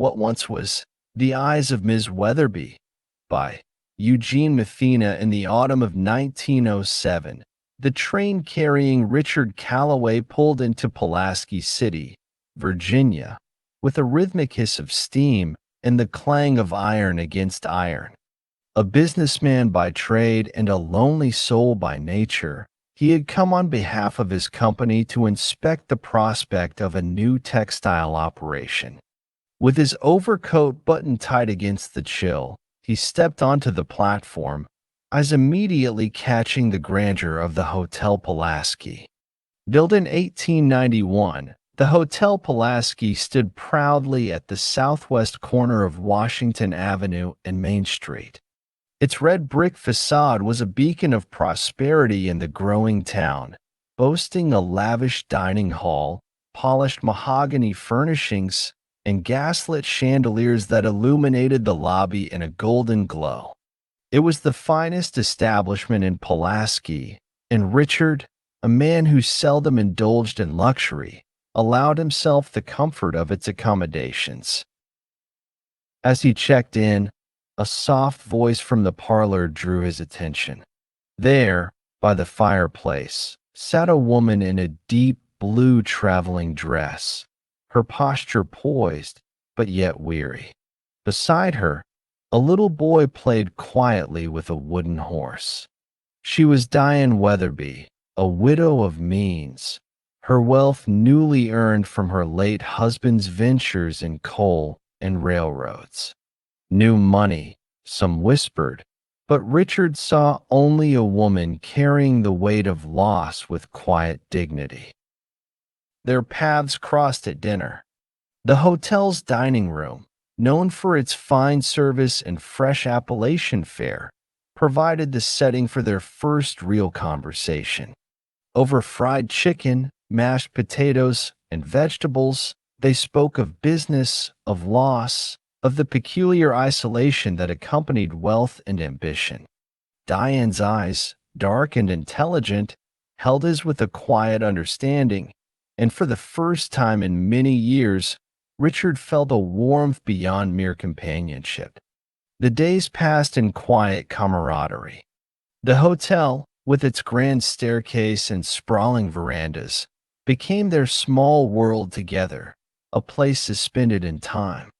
What Once Was The Eyes of Ms. Wetherby by Eugene Mathena. In the autumn of 1907, the train carrying Richard Calloway pulled into Pulaski City, Virginia, with a rhythmic hiss of steam and the clang of iron against iron. A businessman by trade and a lonely soul by nature, he had come on behalf of his company to inspect the prospect of a new textile operation. With his overcoat buttoned tight against the chill, he stepped onto the platform, eyes immediately catching the grandeur of the Hotel Pulaski. Built in 1891, the Hotel Pulaski stood proudly at the southwest corner of Washington Avenue and Main Street. Its red brick facade was a beacon of prosperity in the growing town, boasting a lavish dining hall, polished mahogany furnishings, and gaslit chandeliers that illuminated the lobby in a golden glow. It was the finest establishment in Pulaski, and Richard, a man who seldom indulged in luxury, allowed himself the comfort of its accommodations. As he checked in, a soft voice from the parlor drew his attention. There, by the fireplace, sat a woman in a deep blue traveling dress, her posture poised, but yet weary. Beside her, a little boy played quietly with a wooden horse. She was Diane Wetherby, a widow of means, her wealth newly earned from her late husband's ventures in coal and railroads. New money, some whispered, but Richard saw only a woman carrying the weight of loss with quiet dignity. Their paths crossed at dinner. The hotel's dining room, known for its fine service and fresh Appalachian fare, provided the setting for their first real conversation. Over fried chicken, mashed potatoes, and vegetables, they spoke of business, of loss, of the peculiar isolation that accompanied wealth and ambition. Diane's eyes, dark and intelligent, held his with a quiet understanding, and for the first time in many years, Richard felt a warmth beyond mere companionship. The days passed in quiet camaraderie. The hotel, with its grand staircase and sprawling verandas, became their small world together, a place suspended in time.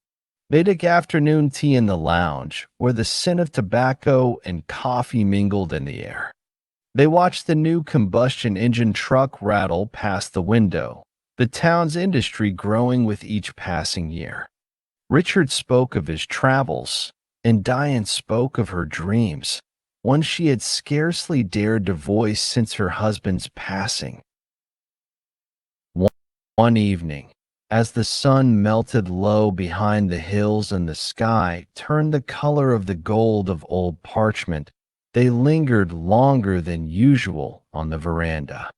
They took afternoon tea in the lounge, where the scent of tobacco and coffee mingled in the air. They watched the new combustion engine truck rattle past the window, the town's industry growing with each passing year. Richard spoke of his travels, and Diane spoke of her dreams, one she had scarcely dared to voice since her husband's passing. One evening, as the sun melted low behind the hills and the sky turned the color of the gold of old parchment, they lingered longer than usual on the veranda.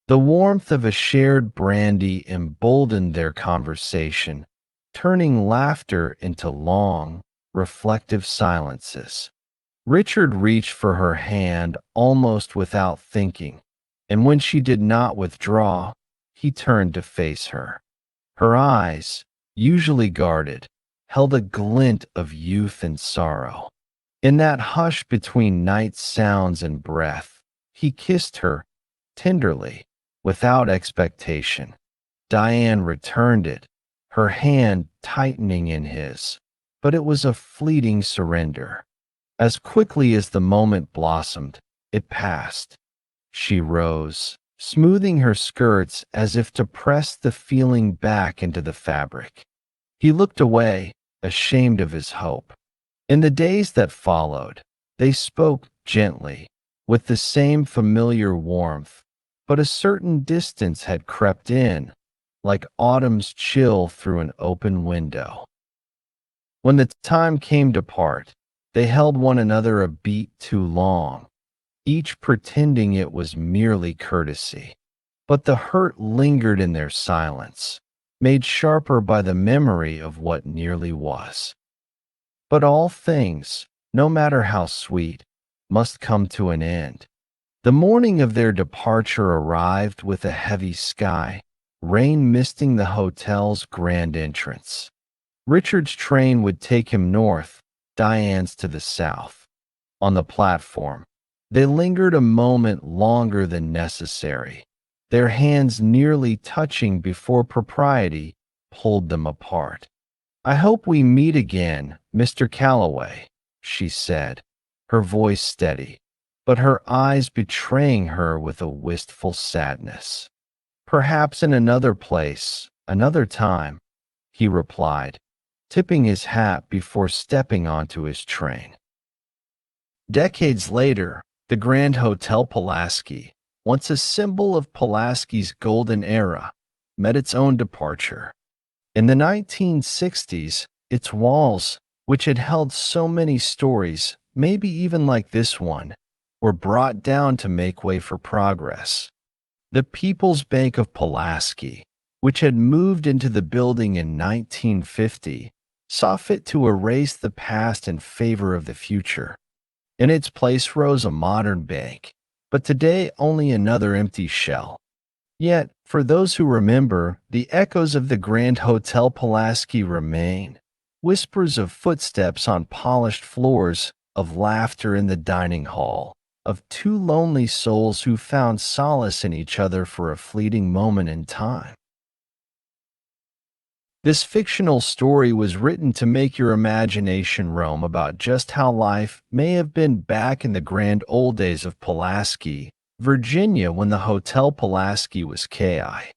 The warmth of a shared brandy emboldened their conversation, turning laughter into long, reflective silences. Richard reached for her hand almost without thinking, and when she did not withdraw, he turned to face her. Her eyes, usually guarded, held a glint of youth and sorrow. In that hush between night sounds and breath, he kissed her, tenderly, without expectation. Diane returned it, her hand tightening in his, but it was a fleeting surrender. As quickly as the moment blossomed, it passed. She rose, smoothing her skirts as if to press the feeling back into the fabric. He looked away, ashamed of his hope. In the days that followed, they spoke gently, with the same familiar warmth, but a certain distance had crept in, like autumn's chill through an open window. When the time came to part, they held one another a beat too long, each pretending it was merely courtesy. But the hurt lingered in their silence, made sharper by the memory of what nearly was. But all things, no matter how sweet, must come to an end. The morning of their departure arrived with a heavy sky, rain misting the hotel's grand entrance. Richard's train would take him north, Diane's to the south. On the platform, they lingered a moment longer than necessary, their hands nearly touching before propriety pulled them apart. "I hope we meet again, Mr. Calloway," she said, her voice steady, but her eyes betraying her with a wistful sadness. "Perhaps in another place, another time," he replied, tipping his hat before stepping onto his train. Decades later, the Grand Hotel Pulaski, once a symbol of Pulaski's golden era, met its own departure. In the 1960s, its walls, which had held so many stories, maybe even like this one, were brought down to make way for progress. The People's Bank of Pulaski, which had moved into the building in 1950, saw fit to erase the past in favor of the future. In its place rose a modern bank, but today only another empty shell. Yet, for those who remember, the echoes of the Grand Hotel Pulaski remain. Whispers of footsteps on polished floors, of laughter in the dining hall, of two lonely souls who found solace in each other for a fleeting moment in time. This fictional story was written to make your imagination roam about just how life may have been back in the grand old days of Pulaski, Virginia, when the Hotel Pulaski was KI.